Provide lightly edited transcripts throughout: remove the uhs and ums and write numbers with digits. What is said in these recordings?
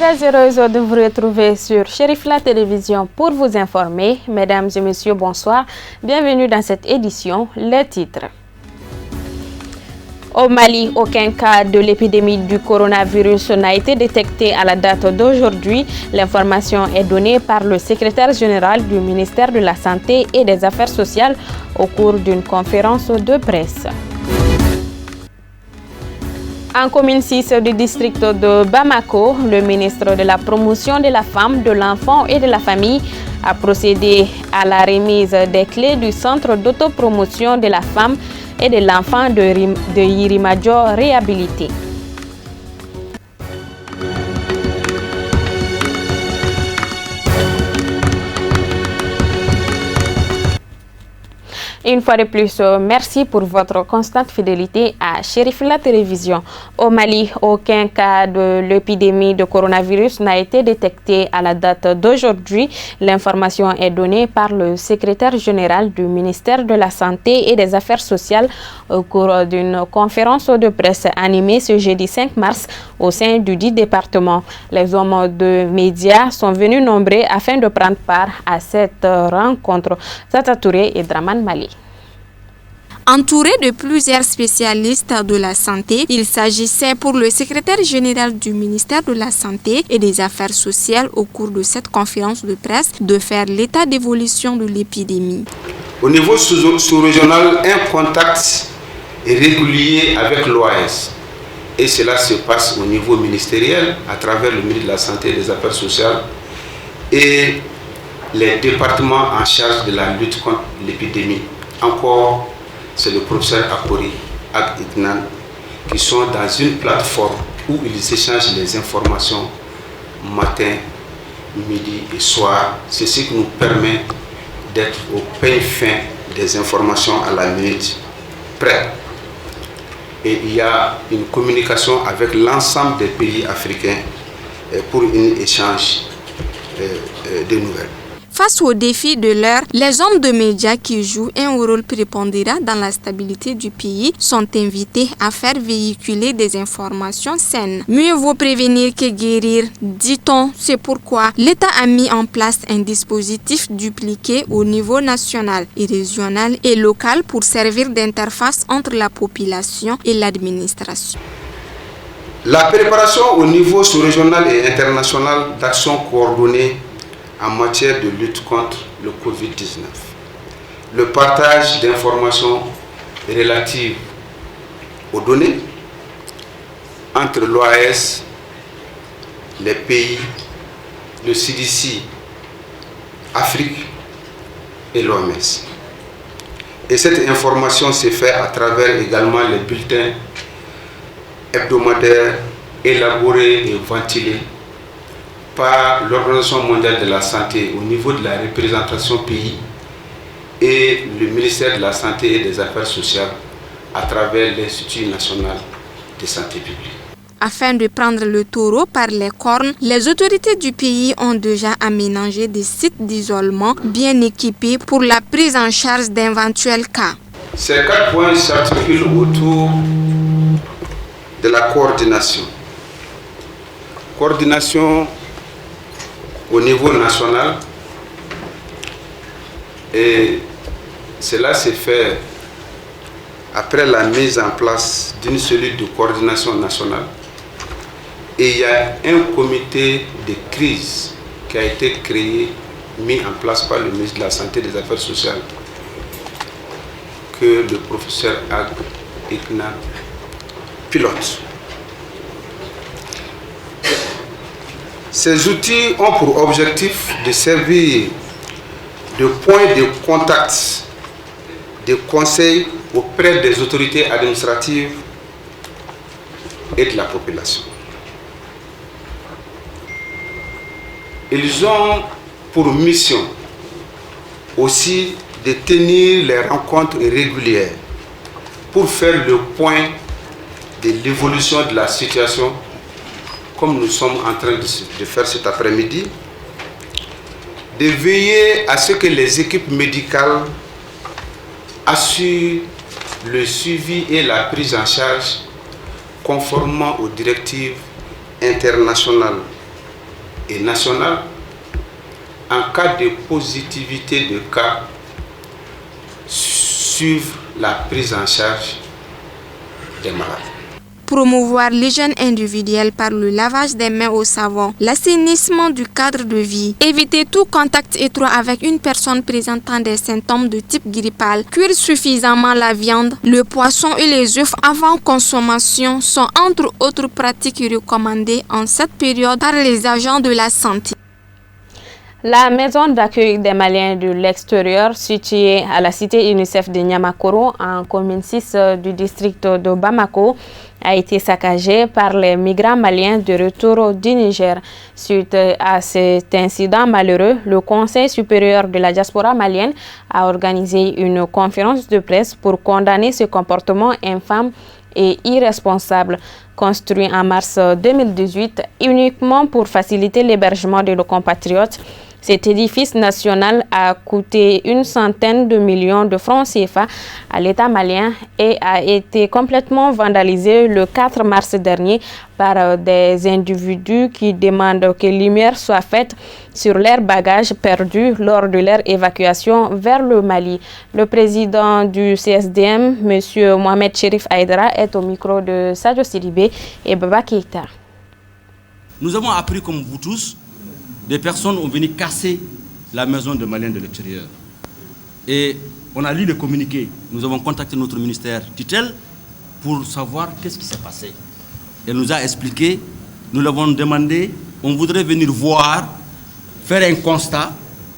très heureuse de vous retrouver sur Chérif la télévision pour vous informer. Mesdames et messieurs, bonsoir. Bienvenue dans cette édition. Les titres. Au Mali, aucun cas de l'épidémie du coronavirus n'a été détecté à la date d'aujourd'hui. L'information est donnée par le secrétaire général du ministère de la Santé et des Affaires sociales au cours d'une conférence de presse. En commune 6 du district de Bamako, le ministre de la Promotion de la Femme, de l'Enfant et de la Famille a procédé à la remise des clés du centre d'autopromotion de la femme et de l'enfant de Yirimadio réhabilité. Une fois de plus, merci pour votre constante fidélité à Chérif la télévision. Au Mali, aucun cas de l'épidémie de coronavirus n'a été détecté à la date d'aujourd'hui. L'information est donnée par le secrétaire général du ministère de la Santé et des Affaires sociales au cours d'une conférence de presse animée ce jeudi 5 mars au sein du dit département. Les hommes de médias sont venus nombreux afin de prendre part à cette rencontre. Tata Touré et Draman Mali. Entouré de plusieurs spécialistes de la santé, il s'agissait pour le secrétaire général du ministère de la Santé et des Affaires sociales au cours de cette conférence de presse de faire l'état d'évolution de l'épidémie. Au niveau sous-régional, un contact est régulier avec l'OAS et cela se passe au niveau ministériel à travers le ministre de la Santé et des Affaires sociales et les départements en charge de la lutte contre l'épidémie. Encore, c'est le professeur Akori, Ignan, qui sont dans une plateforme où ils échangent les informations matin, midi et soir. C'est ce qui nous permet d'être au peigne fin des informations à la minute près. Et il y a une communication avec l'ensemble des pays africains pour un échange de nouvelles. Face aux défis de l'heure, les hommes de médias qui jouent un rôle prépondérant dans la stabilité du pays sont invités à faire véhiculer des informations saines. Mieux vaut prévenir que guérir, dit-on. C'est pourquoi l'État a mis en place un dispositif dupliqué au niveau national, régional et local pour servir d'interface entre la population et l'administration. La préparation au niveau sous-régional et international d'actions coordonnées en matière de lutte contre le Covid-19. Le partage d'informations relatives aux données entre l'OAS, les pays, le CDC, Afrique et l'OMS. Et cette information s'est faite à travers également les bulletins hebdomadaires élaborés et ventilés par l'Organisation mondiale de la santé au niveau de la représentation pays et le ministère de la Santé et des Affaires sociales à travers l'Institut national de santé publique. Afin de prendre le taureau par les cornes, les autorités du pays ont déjà aménagé des sites d'isolement bien équipés pour la prise en charge d'éventuels cas. Ces 4 points s'articulent autour de la coordination. Coordination au niveau national et cela s'est fait après la mise en place d'une cellule de coordination nationale et il y a un comité de crise qui a été créé, mis en place par le ministre de la Santé et des Affaires sociales que le professeur Ignan pilote. Ces outils ont pour objectif de servir de point de contact, de conseil auprès des autorités administratives et de la population. Ils ont pour mission aussi de tenir les rencontres régulières pour faire le point de l'évolution de la situation comme nous sommes en train de faire cet après-midi, de veiller à ce que les équipes médicales assurent le suivi et la prise en charge conformément aux directives internationales et nationale. En cas de positivité de cas, suivre la prise en charge des malades. Promouvoir l'hygiène individuelle par le lavage des mains au savon, l'assainissement du cadre de vie, éviter tout contact étroit avec une personne présentant des symptômes de type grippal, cuire suffisamment la viande, le poisson et les œufs avant consommation sont entre autres pratiques recommandées en cette période par les agents de la santé. La maison d'accueil des Maliens de l'extérieur, située à la cité UNICEF de Niamakoro, en commune 6 du district de Bamako, a été saccagée par les migrants maliens de retour du Niger. Suite à cet incident malheureux, le Conseil supérieur de la diaspora malienne a organisé une conférence de presse pour condamner ce comportement infâme et irresponsable. Construit en mars 2018 uniquement pour faciliter l'hébergement de nos compatriotes, cet édifice national a coûté une centaine de millions de francs CFA à l'État malien et a été complètement vandalisé le 4 mars dernier par des individus qui demandent que lumière soit faite sur leurs bagages perdus lors de leur évacuation vers le Mali. Le président du CSDM, M. Mohamed Cherif Aïdara, est au micro de Sadio Sidibé et Baba Keita. Nous avons appris, comme vous tous, des personnes ont venu casser la maison de Maliens de l'extérieur. Et on a lu le communiqué. Nous avons contacté notre ministère tutelle pour savoir qu'est-ce qui s'est passé. Elle nous a expliqué, nous l'avons demandé, on voudrait venir voir, faire un constat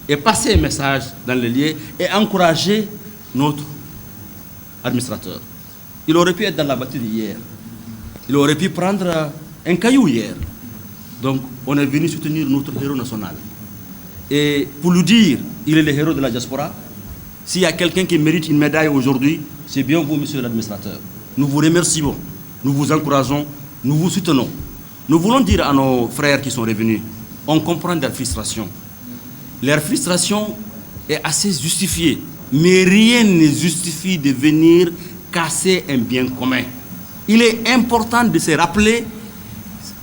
et passer un message dans le lieu et encourager notre administrateur. Il aurait pu être dans la voiture hier. Il aurait pu prendre un caillou hier. Donc, on est venu soutenir notre héros national. Et pour lui dire, il est le héros de la diaspora. S'il y a quelqu'un qui mérite une médaille aujourd'hui, c'est bien vous, monsieur l'administrateur. Nous vous remercions, nous vous encourageons, nous vous soutenons. Nous voulons dire à nos frères qui sont revenus, on comprend leur frustration. Leur frustration est assez justifiée, mais rien ne justifie de venir casser un bien commun. Il est important de se rappeler.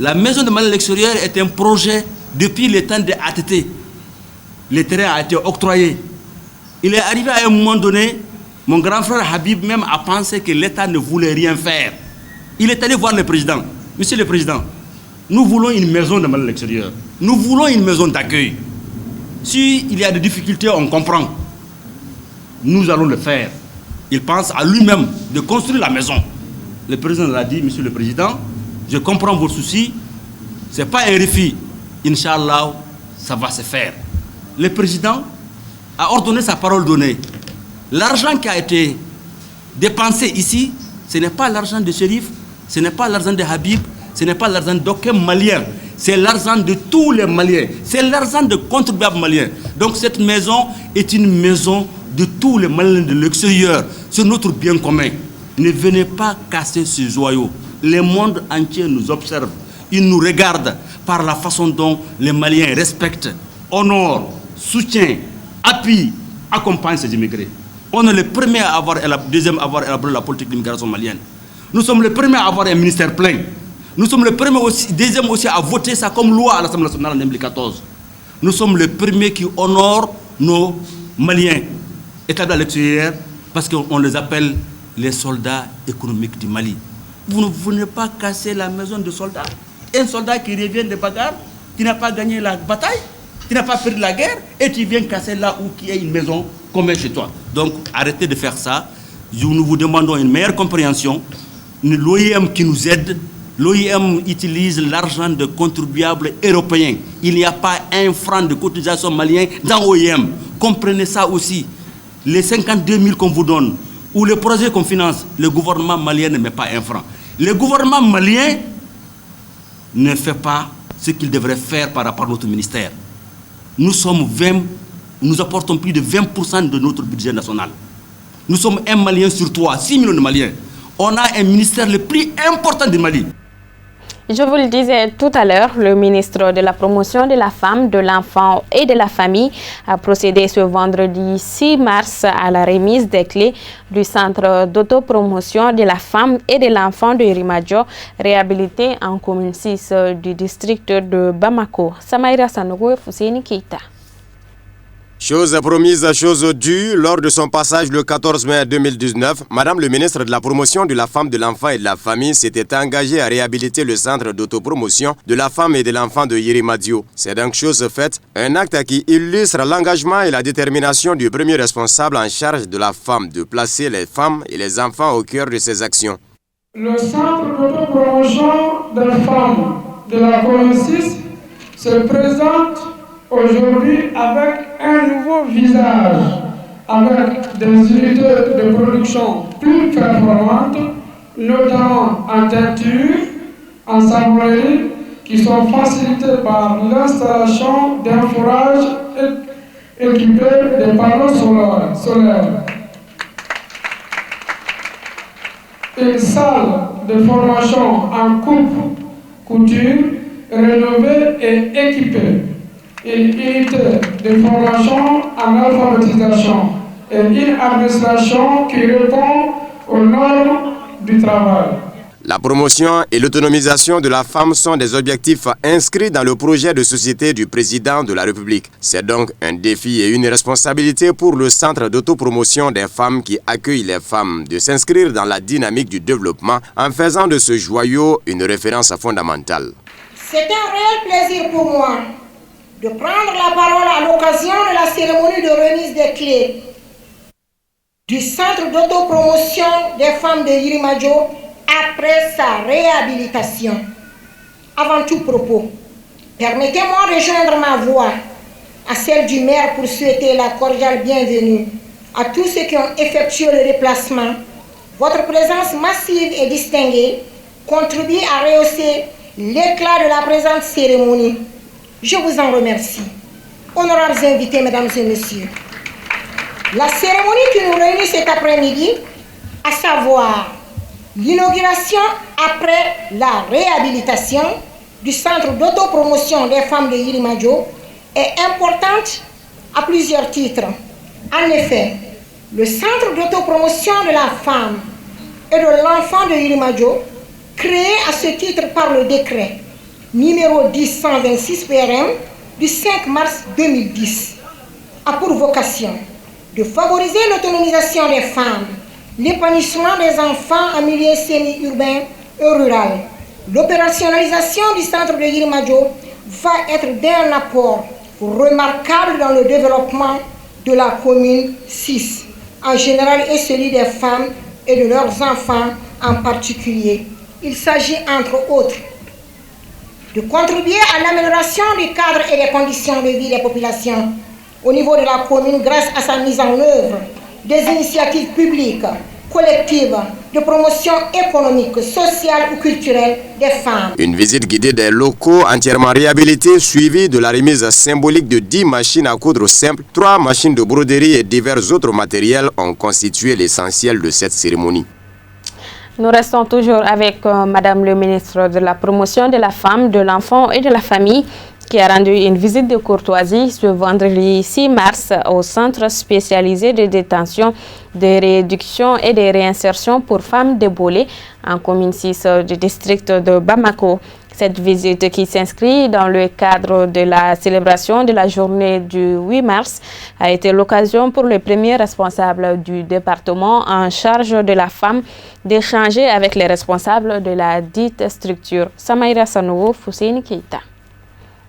La maison de Mali à l'extérieur est un projet depuis le temps de ATT. Le terrain a été octroyé. Il est arrivé à un moment donné, mon grand frère Habib même a pensé que l'État ne voulait rien faire. Il est allé voir le président. Monsieur le Président, nous voulons une maison de Mali à l'extérieur. Nous voulons une maison d'accueil. S'il y a des difficultés, on comprend. Nous allons le faire. Il pense à lui-même de construire la maison. Le président l'a dit, Monsieur le Président, je comprends vos soucis, ce n'est pas un refus. Inch'Allah, ça va se faire. Le président a ordonné sa parole donnée. L'argent qui a été dépensé ici, ce n'est pas l'argent de Chérif, ce n'est pas l'argent de Habib, ce n'est pas l'argent d'aucun Malien. C'est l'argent de tous les Maliens. C'est l'argent de contribuables maliens. Donc cette maison est une maison de tous les Maliens de l'extérieur. C'est notre bien commun. Ne venez pas casser ce joyau. Le monde entier nous observe, il nous regarde par la façon dont les Maliens respectent, honorent, soutiennent, appuient, accompagnent ces immigrés. On est le premier à avoir, deuxième à avoir élaboré la politique d'immigration malienne. Nous sommes les premiers à avoir un ministère plein. Nous sommes les premiers aussi, deuxième aussi à voter ça comme loi à l'Assemblée nationale en 2014. Nous sommes les premiers qui honorent nos Maliens établis à l'extérieur parce qu'on les appelle les soldats économiques du Mali. Vous ne venez pas casser la maison de soldats. Un soldat qui revient de bagarre, qui n'a pas gagné la bataille, qui n'a pas perdu la guerre, et tu viens casser là où il y a une maison commune chez toi. Donc arrêtez de faire ça. Nous vous demandons une meilleure compréhension. L'OIM qui nous aide, l'OIM utilise l'argent de contribuables européens. Il n'y a pas un franc de cotisation malien dans l'OIM. Comprenez ça aussi. Les 52 000 qu'on vous donne, ou le projet qu'on finance, le gouvernement malien ne met pas un franc. Le gouvernement malien ne fait pas ce qu'il devrait faire par rapport à notre ministère. Nous apportons plus de 20% de notre budget national. Nous sommes un Malien sur 3, 6 millions de Maliens. On a un ministère le plus important du Mali. Je vous le disais tout à l'heure, le ministre de la Promotion de la Femme, de l'Enfant et de la Famille a procédé ce vendredi 6 mars à la remise des clés du centre d'autopromotion de la femme et de l'enfant de Yirimadio, réhabilité en commune 6 du district de Bamako. Samaïra Sanogo et Fousseini Keita. Chose promise, chose due, lors de son passage le 14 mai 2019, Madame le ministre de la Promotion de la Femme, de l'Enfant et de la Famille s'était engagée à réhabiliter le centre d'autopromotion de la femme et de l'enfant de Yirimadio. C'est donc chose faite, un acte qui illustre l'engagement et la détermination du premier responsable en charge de la femme de placer les femmes et les enfants au cœur de ses actions. Le centre d'autopromotion des femmes de la commune 6 se présente aujourd'hui avec un nouveau visage, avec des unités de production plus performantes, notamment en teinture, en savonnerie, qui sont facilitées par l'installation d'un fourrage équipé de panneaux solaires. Une salle de formation en coupe-couture rénovée et équipée. Une unité de formation en alphabétisation et une administration qui répond aux normes du travail. La promotion et l'autonomisation de la femme sont des objectifs inscrits dans le projet de société du président de la République. C'est donc un défi et une responsabilité pour le centre d'autopromotion des femmes qui accueille les femmes de s'inscrire dans la dynamique du développement en faisant de ce joyau une référence fondamentale. C'est un réel plaisir pour moi de prendre la parole à l'occasion de la cérémonie de remise des clés du centre d'autopromotion des femmes de Yirimadio après sa réhabilitation. Avant tout propos, permettez-moi de joindre ma voix à celle du maire pour souhaiter la cordiale bienvenue à tous ceux qui ont effectué le déplacement. Votre présence massive et distinguée contribue à rehausser l'éclat de la présente cérémonie. Je vous en remercie. Honorables invités, mesdames et messieurs, la cérémonie qui nous réunit cet après-midi, à savoir l'inauguration après la réhabilitation du centre d'autopromotion des femmes de Yirimadio, est importante à plusieurs titres. En effet, le centre d'autopromotion de la femme et de l'enfant de Yirimadio, créé à ce titre par le décret numéro 10-126 PRM du 5 mars 2010, a pour vocation de favoriser l'autonomisation des femmes, l'épanouissement des enfants en milieu semi-urbain et rural. L'opérationnalisation du centre de Yirimadio va être d'un apport remarquable dans le développement de la commune 6 en général et celui des femmes et de leurs enfants en particulier. Il s'agit entre autres de contribuer à l'amélioration du cadre et des conditions de vie des populations au niveau de la commune grâce à sa mise en œuvre des initiatives publiques, collectives, de promotion économique, sociale ou culturelle des femmes. Une visite guidée des locaux entièrement réhabilités suivie de la remise symbolique de 10 machines à coudre simples, 3 machines de broderie et divers autres matériels ont constitué l'essentiel de cette cérémonie. Nous restons toujours avec Madame le ministre de la Promotion de la Femme, de l'Enfant et de la Famille qui a rendu une visite de courtoisie ce vendredi 6 mars au centre spécialisé de détention, de rééducation et de réinsertion pour femmes débolées en commune 6 du district de Bamako. Cette visite qui s'inscrit dans le cadre de la célébration de la journée du 8 mars a été l'occasion pour le premier responsable du département en charge de la femme d'échanger avec les responsables de la dite structure. Samaïra Sanogo, Fousseini Keita.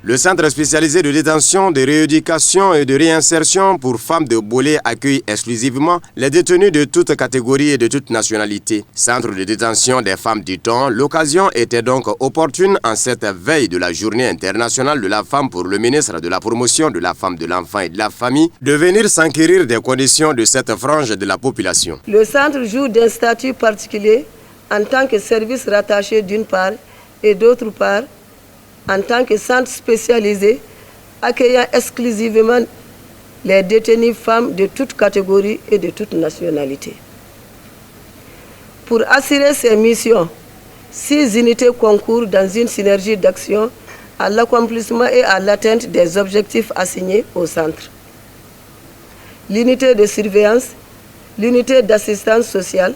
Le centre spécialisé de détention, de rééducation et de réinsertion pour femmes de Bolé accueille exclusivement les détenus de toutes catégories et de toutes nationalités. Centre de détention des femmes du temps, l'occasion était donc opportune en cette veille de la journée internationale de la femme pour le ministre de la Promotion de la Femme, de l'Enfant et de la Famille de venir s'enquérir des conditions de cette frange de la population. Le centre joue d'un statut particulier en tant que service rattaché d'une part et d'autre part en tant que centre spécialisé accueillant exclusivement les détenues femmes de toutes catégories et de toutes nationalités. Pour assurer ces missions, 6 unités concourent dans une synergie d'action à l'accomplissement et à l'atteinte des objectifs assignés au centre. L'unité de surveillance, l'unité d'assistance sociale,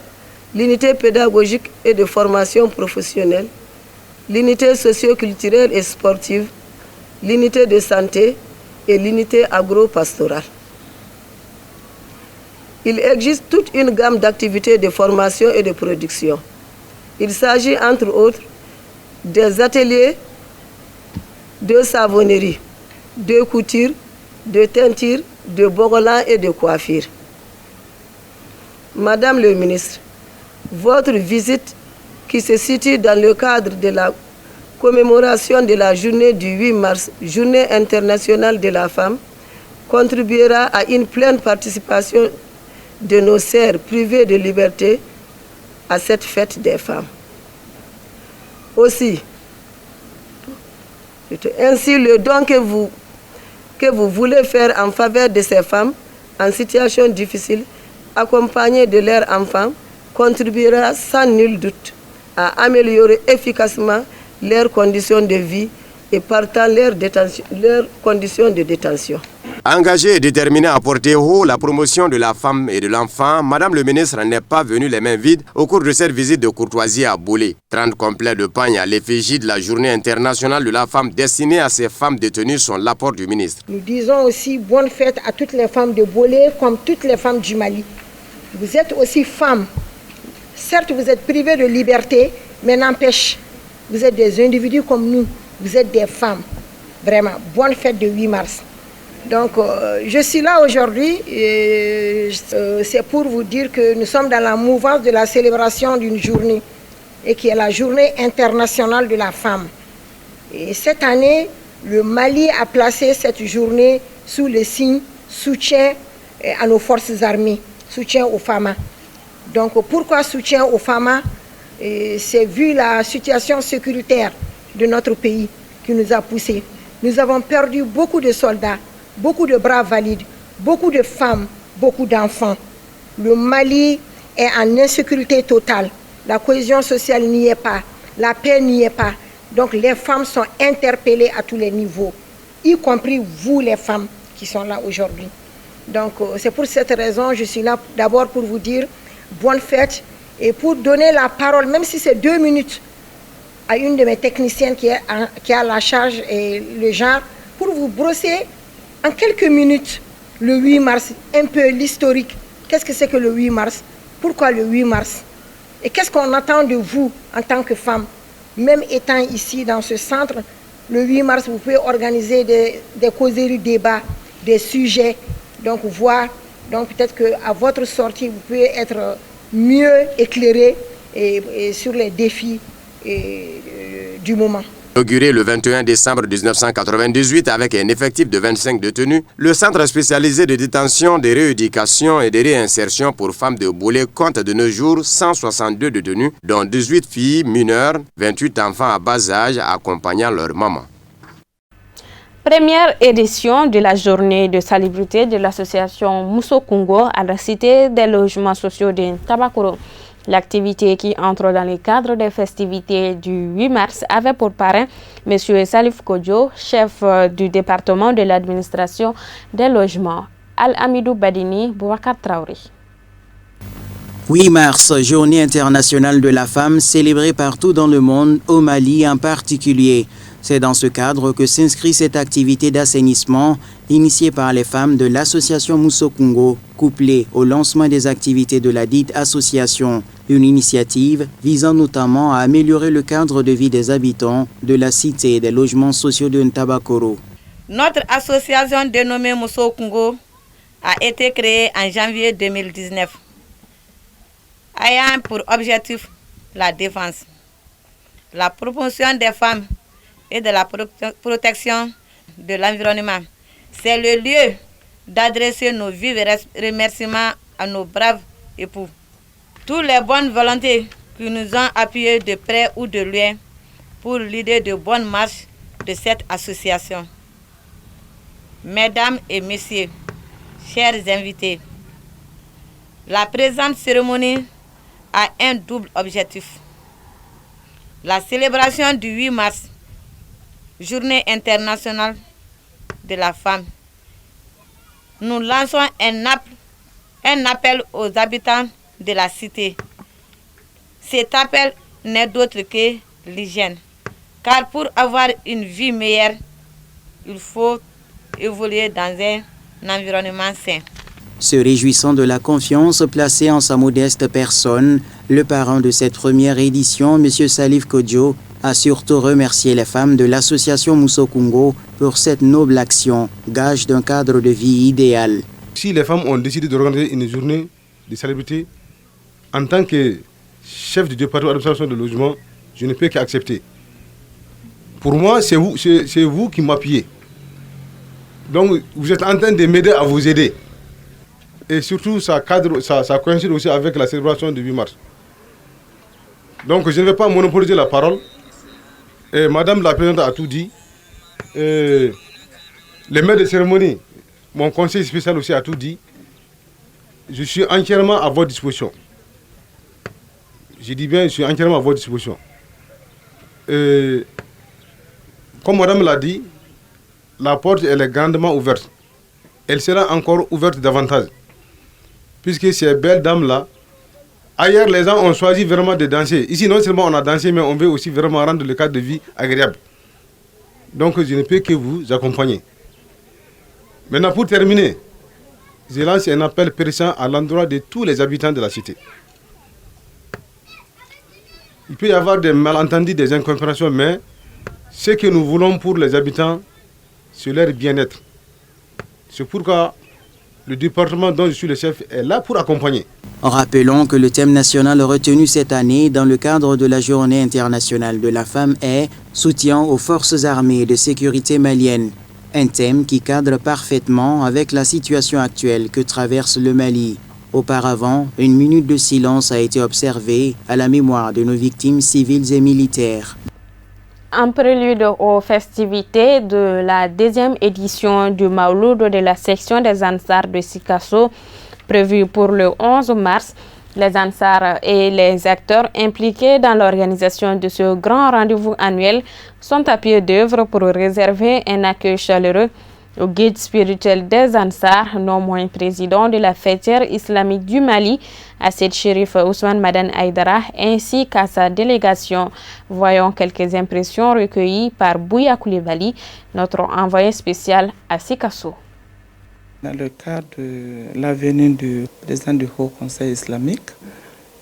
l'unité pédagogique et de formation professionnelle, l'unité socio-culturelle et sportive, l'unité de santé et l'unité agro-pastorale. Il existe toute une gamme d'activités de formation et de production. Il s'agit entre autres des ateliers de savonnerie, de couture, de teinture, de bogolan et de coiffure. Madame le ministre, votre visite qui se situe dans le cadre de la commémoration de la journée du 8 mars, Journée internationale de la femme, contribuera à une pleine participation de nos sœurs privées de liberté à cette fête des femmes. Aussi, ainsi le don que vous voulez faire en faveur de ces femmes en situation difficile, accompagnées de leurs enfants, contribuera sans nul doute à améliorer efficacement leurs conditions de vie et partant leurs conditions de détention. Engagée et déterminée à porter haut la promotion de la femme et de l'enfant, Madame le ministre n'est pas venue les mains vides au cours de cette visite de courtoisie à Bolé. 30 complets de pagne à l'effigie de la Journée internationale de la femme destinée à ces femmes détenues sont l'apport du ministre. Nous disons aussi bonne fête à toutes les femmes de Bolé comme toutes les femmes du Mali. Vous êtes aussi femmes. Certes, vous êtes privées de liberté, mais n'empêche, vous êtes des individus comme nous. Vous êtes des femmes. Vraiment, bonne fête de 8 mars. Donc, je suis là aujourd'hui et c'est pour vous dire que nous sommes dans la mouvance de la célébration d'une journée et qui est la journée internationale de la femme. Et cette année, le Mali a placé cette journée sous le signe soutien à nos forces armées, soutien aux femmes. Donc, pourquoi soutien aux femmes? C'est vu la situation sécuritaire de notre pays qui nous a poussés. Nous avons perdu beaucoup de soldats, beaucoup de bras valides, beaucoup de femmes, beaucoup d'enfants. Le Mali est en insécurité totale. La cohésion sociale n'y est pas, la paix n'y est pas. Donc les femmes sont interpellées à tous les niveaux, y compris vous les femmes qui sont là aujourd'hui. Donc c'est pour cette raison que je suis là d'abord pour vous dire bonne fête et pour donner la parole, même si c'est 2 minutes, à une de mes techniciennes qui a la charge et le genre, pour vous brosser en quelques minutes le 8 mars, un peu l'historique. Qu'est-ce que c'est que le 8 mars? Pourquoi le 8 mars? Et qu'est-ce qu'on attend de vous en tant que femme? Même étant ici dans ce centre, le 8 mars, vous pouvez organiser des causeries, débats, des sujets, donc voir. Donc peut-être qu'à votre sortie, vous pouvez être mieux éclairé et sur les défis du moment. Inauguré le 21 décembre 1998 avec un effectif de 25 détenus, le centre spécialisé de détention, de rééducation et de réinsertion pour femmes de Bolé compte de nos jours 162 détenus, dont 18 filles mineures, 28 enfants à bas âge accompagnant leur maman. Première édition de la journée de salubrité de l'association Mousso Congo à la cité des logements sociaux de Ntabakoro. L'activité qui entre dans le cadre des festivités du 8 mars avait pour parrain M. Salif Kodjo, chef du département de l'administration des logements. Al-Amidou Badini, Boubacar Traoré. 8 mars, journée internationale de la femme célébrée partout dans le monde, au Mali en particulier. C'est dans ce cadre que s'inscrit cette activité d'assainissement initiée par les femmes de l'association Mousso Congo, couplée au lancement des activités de la dite association, une initiative visant notamment à améliorer le cadre de vie des habitants de la cité des logements sociaux de Ntabakoro. Notre association dénommée Mousso Congo a été créée en janvier 2019, ayant pour objectif la défense, la promotion des femmes et de la protection de l'environnement. C'est le lieu d'adresser nos vifs remerciements à nos braves époux. Toutes les bonnes volontés qui nous ont appuyés de près ou de loin pour l'idée de bonne marche de cette association. Mesdames et messieurs, chers invités, la présente cérémonie a un double objectif. la célébration du 8 mars, Journée internationale de la femme, nous lançons un appel aux habitants de la cité. Cet appel n'est d'autre que l'hygiène. Car pour avoir une vie meilleure, il faut évoluer dans un environnement sain. Se réjouissant de la confiance placée en sa modeste personne, le parrain de cette première édition, M. Salif Kodjo, a surtout remercié les femmes de l'association Moussokungo pour cette noble action, gage d'un cadre de vie idéal. Si les femmes ont décidé d'organiser une journée de célébrité, en tant que chef du département d'administration de logement, je ne peux qu'accepter. Pour moi, c'est vous qui m'appuyez. Donc, vous êtes en train de m'aider à vous aider. Et surtout, ça coïncide aussi avec la célébration du 8 mars. Donc, je ne vais pas monopoliser la parole. Et Madame la Présidente a tout dit. Et les maîtres de cérémonie, mon conseil spécial aussi a tout dit. Je suis entièrement à votre disposition. Je dis bien, je suis entièrement à votre disposition. Et comme Madame l'a dit, la porte elle est grandement ouverte. Elle sera encore ouverte davantage. Puisque ces belles dames-là, ailleurs les gens ont choisi vraiment de danser. Ici, non seulement on a dansé, mais on veut aussi vraiment rendre le cadre de vie agréable. Donc je ne peux que vous accompagner. Maintenant, pour terminer, je lance un appel pressant à l'endroit de tous les habitants de la cité. Il peut y avoir des malentendus, des incompréhensions, mais ce que nous voulons pour les habitants, c'est leur bien-être. C'est pourquoi le département dont je suis le chef est là pour accompagner. Rappelons que le thème national retenu cette année dans le cadre de la Journée internationale de la femme est « Soutien aux forces armées de sécurité maliennes ». Un thème qui cadre parfaitement avec la situation actuelle que traverse le Mali. Auparavant, une minute de silence a été observée à la mémoire de nos victimes civiles et militaires. En prélude aux festivités de la 2e édition du Maouloud de la section des Ansars de Sikasso, prévue pour le 11 mars, les Ansars et les acteurs impliqués dans l'organisation de ce grand rendez-vous annuel sont à pied d'œuvre pour réserver un accueil chaleureux au guide spirituel des Ansars, non moins président de la fêtière islamique du Mali, Asset Chérif Ousmane Madan Aïdara, ainsi qu'à sa délégation. Voyons quelques impressions recueillies par Bouya Koulibaly, notre envoyé spécial à Sikasso. Dans le cadre de la venue du président du Haut Conseil islamique,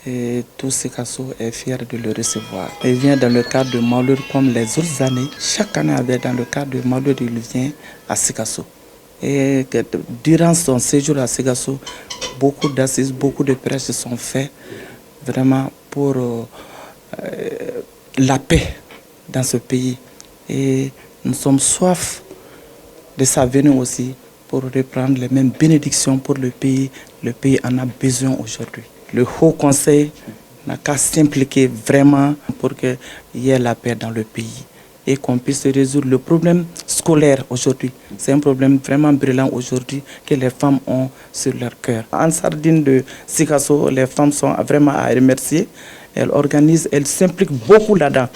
et tout Sikasso est fier de le recevoir. Il vient dans le cadre de Maouloud comme les autres années. Chaque année, dans le cadre de Maouloud, il vient à Sikasso. Et durant son séjour à Sikasso, beaucoup d'assises, beaucoup de prêches sont faits vraiment pour la paix dans ce pays. Et nous sommes soif de sa venue aussi pour reprendre les mêmes bénédictions pour le pays. Le pays en a besoin aujourd'hui. Le Haut Conseil n'a qu'à s'impliquer vraiment pour qu'il y ait la paix dans le pays et qu'on puisse résoudre le problème scolaire aujourd'hui. C'est un problème vraiment brûlant aujourd'hui que les femmes ont sur leur cœur. En Sardine de Sikasso, les femmes sont vraiment à remercier. Elles organisent, elles s'impliquent beaucoup là-dedans.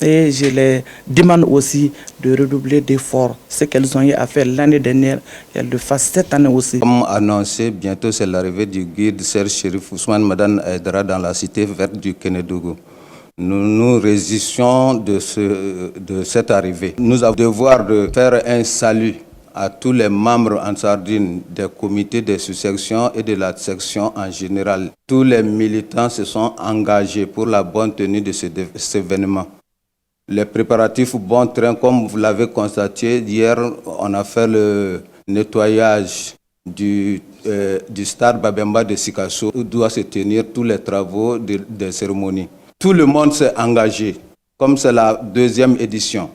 Et je les demande aussi de redoubler d'efforts. Ce qu'elles ont eu à faire l'année dernière, elles le fassent cette année aussi. Comme annoncé, bientôt c'est l'arrivée du guide Serge Chérif Ousmane Madan Aïdara dans la cité verte du Kénédougou. Nous nous réjouissons de cette arrivée. Nous avons le devoir de faire un salut à tous les membres en Sardine des comités de sous-section et de la section en général. Tous les militants se sont engagés pour la bonne tenue de cet événement. Les préparatifs bon train, comme vous l'avez constaté, hier on a fait le nettoyage du stade Babemba de Sikasso où doivent se tenir tous les travaux de cérémonie. Tout le monde s'est engagé, comme c'est la 2e édition.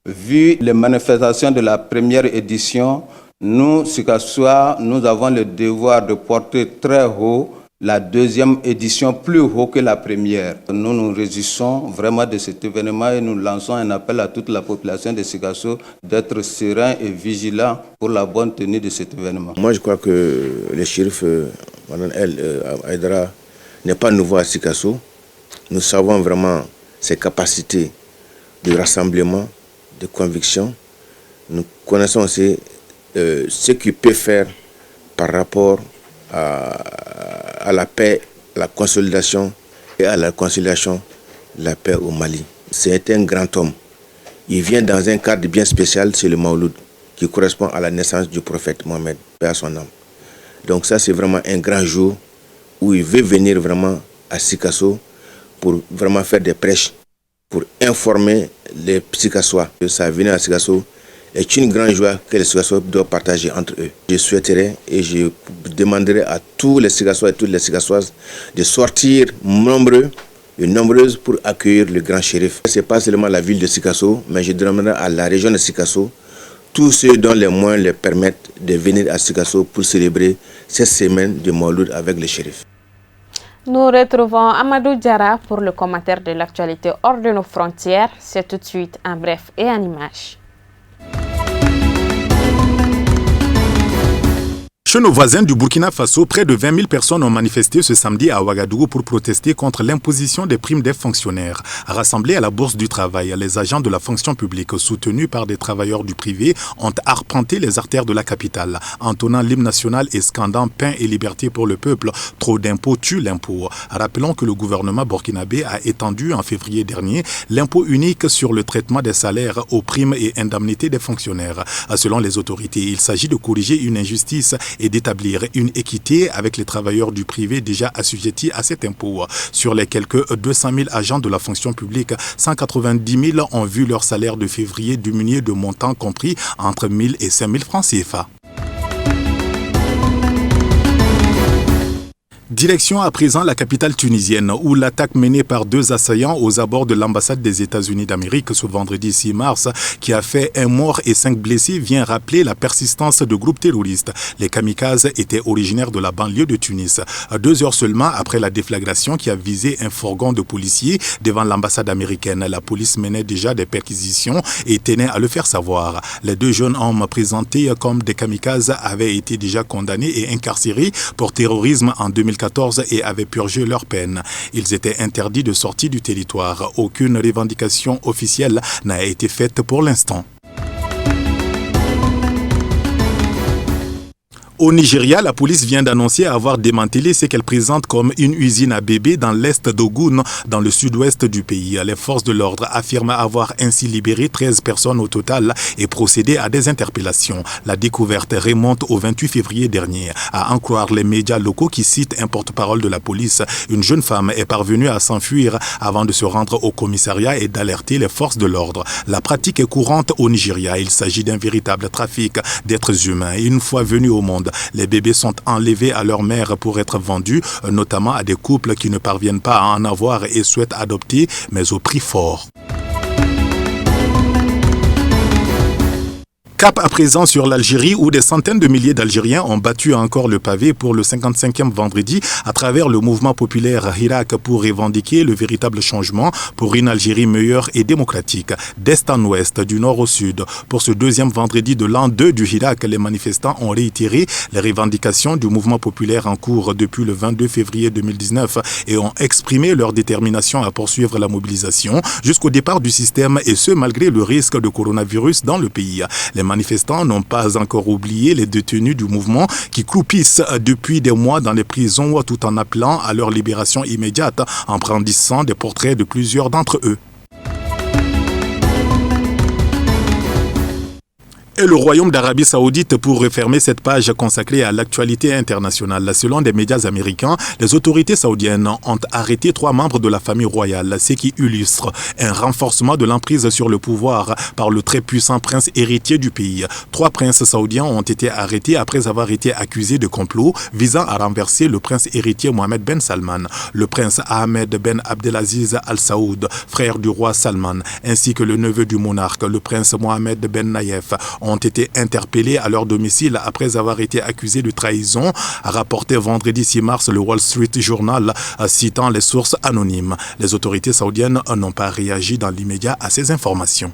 Vu les manifestations de la première édition, nous, Sikassois, nous avons le devoir de porter très haut la 2e édition, plus haut que la première. Nous nous réjouissons vraiment de cet événement et nous lançons un appel à toute la population de Sikasso d'être serein et vigilant pour la bonne tenue de cet événement. Moi, je crois que le shérif Madan Aïdara n'est pas nouveau à Sikasso. Nous savons vraiment ses capacités de rassemblement, de conviction. Nous connaissons aussi ce qu'il peut faire par rapport à la paix, la consolidation et à la conciliation de la paix au Mali. C'est un grand homme. Il vient dans un cadre bien spécial, c'est le Mawlud, qui correspond à la naissance du prophète Mohammed, paix à son âme. Donc ça, c'est vraiment un grand jour où il veut venir vraiment à Sikasso pour vraiment faire des prêches, pour informer les Sikassois. Sa venue à Sikasso est une grande joie que les Sikassois doivent partager entre eux. Je souhaiterais et je demanderai à tous les Sikassois et toutes les Sikassoises de sortir nombreux et nombreuses pour accueillir le grand shérif. Ce n'est pas seulement la ville de Sikasso, mais je demanderai à la région de Sikasso, tous ceux dont les moyens les permettent de venir à Sikasso pour célébrer cette semaine de Mawlud avec le shérif. Nous retrouvons Amadou Diarra pour le commentaire de l'actualité hors de nos frontières. C'est tout de suite en bref et en images. Chez nos voisins du Burkina Faso, près de 20 000 personnes ont manifesté ce samedi à Ouagadougou pour protester contre l'imposition des primes des fonctionnaires. Rassemblés à la Bourse du Travail, les agents de la fonction publique soutenus par des travailleurs du privé ont arpenté les artères de la capitale, entonnant l'hymne national et scandant « Pain et liberté pour le peuple, trop d'impôts tue l'impôt ». Rappelons que le gouvernement burkinabé a étendu en février dernier l'impôt unique sur le traitement des salaires aux primes et indemnités des fonctionnaires. Selon les autorités, il s'agit de corriger une injustice et d'établir une équité avec les travailleurs du privé déjà assujettis à cet impôt. Sur les quelques 200 000 agents de la fonction publique, 190 000 ont vu leur salaire de février diminuer de montant compris entre 1 000 et 5 000 francs CFA. Direction à présent la capitale tunisienne où l'attaque menée par 2 assaillants aux abords de l'ambassade des États-Unis d'Amérique ce vendredi 6 mars qui a fait 1 mort et 5 blessés vient rappeler la persistance de groupes terroristes. Les kamikazes étaient originaires de la banlieue de Tunis. 2 heures seulement après la déflagration qui a visé un fourgon de policiers devant l'ambassade américaine, la police menait déjà des perquisitions et tenait à le faire savoir. Les 2 jeunes hommes présentés comme des kamikazes avaient été déjà condamnés et incarcérés pour terrorisme en 2014 et avaient purgé leur peine. Ils étaient interdits de sortie du territoire. Aucune revendication officielle n'a été faite pour l'instant. Au Nigeria, la police vient d'annoncer avoir démantelé ce qu'elle présente comme une usine à bébés dans l'est d'Ogun, dans le sud-ouest du pays. Les forces de l'ordre affirment avoir ainsi libéré 13 personnes au total et procédé à des interpellations. La découverte remonte au 28 février dernier. À en croire les médias locaux qui citent un porte-parole de la police, une jeune femme est parvenue à s'enfuir avant de se rendre au commissariat et d'alerter les forces de l'ordre. La pratique est courante au Nigeria. Il s'agit d'un véritable trafic d'êtres humains. Une fois venus au monde, les bébés sont enlevés à leur mère pour être vendus, notamment à des couples qui ne parviennent pas à en avoir et souhaitent adopter, mais au prix fort. Cap à présent sur l'Algérie où des centaines de milliers d'Algériens ont battu encore le pavé pour le 55e vendredi à travers le mouvement populaire Hirak pour revendiquer le véritable changement pour une Algérie meilleure et démocratique. D'est en ouest, du nord au sud. Pour ce 2e vendredi de l'an 2 du Hirak, les manifestants ont réitéré les revendications du mouvement populaire en cours depuis le 22 février 2019 et ont exprimé leur détermination à poursuivre la mobilisation jusqu'au départ du système et ce malgré le risque de coronavirus dans le pays. Les manifestants n'ont pas encore oublié les détenus du mouvement qui croupissent depuis des mois dans les prisons tout en appelant à leur libération immédiate en brandissant des portraits de plusieurs d'entre eux. Et le Royaume d'Arabie Saoudite pour refermer cette page consacrée à l'actualité internationale. Selon des médias américains, les autorités saoudiennes ont arrêté 3 membres de la famille royale, ce qui illustre un renforcement de l'emprise sur le pouvoir par le très puissant prince héritier du pays. 3 princes saoudiens ont été arrêtés après avoir été accusés de complot visant à renverser le prince héritier Mohammed Ben Salman, le prince Ahmed Ben Abdelaziz Al Saoud, frère du roi Salman, ainsi que le neveu du monarque, le prince Mohammed Ben Nayef, ont été interpellés à leur domicile après avoir été accusés de trahison, a rapporté vendredi 6 mars le Wall Street Journal, citant les sources anonymes. Les autorités saoudiennes n'ont pas réagi dans l'immédiat à ces informations.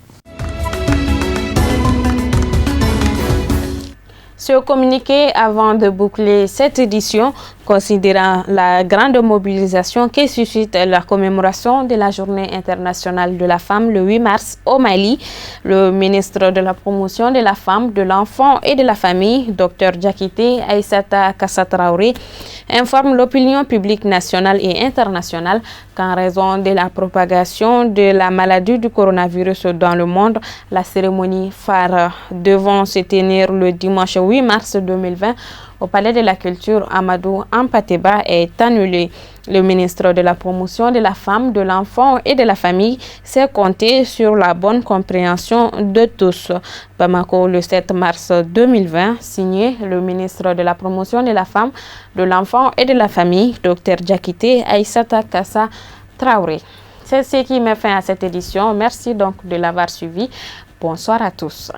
Ce communiqué avant de boucler cette édition, Considérant la grande mobilisation qui suscite la commémoration de la Journée internationale de la femme le 8 mars au Mali, le ministre de la Promotion de la femme, de l'enfant et de la famille, Dr Diakité Aïssata Kassa Traoré, informe l'opinion publique nationale et internationale qu'en raison de la propagation de la maladie du coronavirus dans le monde, la cérémonie phare devant se tenir le dimanche 8 mars 2020 au Palais de la Culture Amadou Ampateba est annulée. Le ministre de la Promotion de la femme, de l'enfant et de la famille s'est compté sur la bonne compréhension de tous. Bamako, le 7 mars 2020, signé le ministre de la Promotion de la femme, de l'enfant et de la famille, Dr Diakité Aïssata Kassa Traoré. C'est ce qui met fin à cette édition. Merci donc de l'avoir suivi. Bonsoir à tous.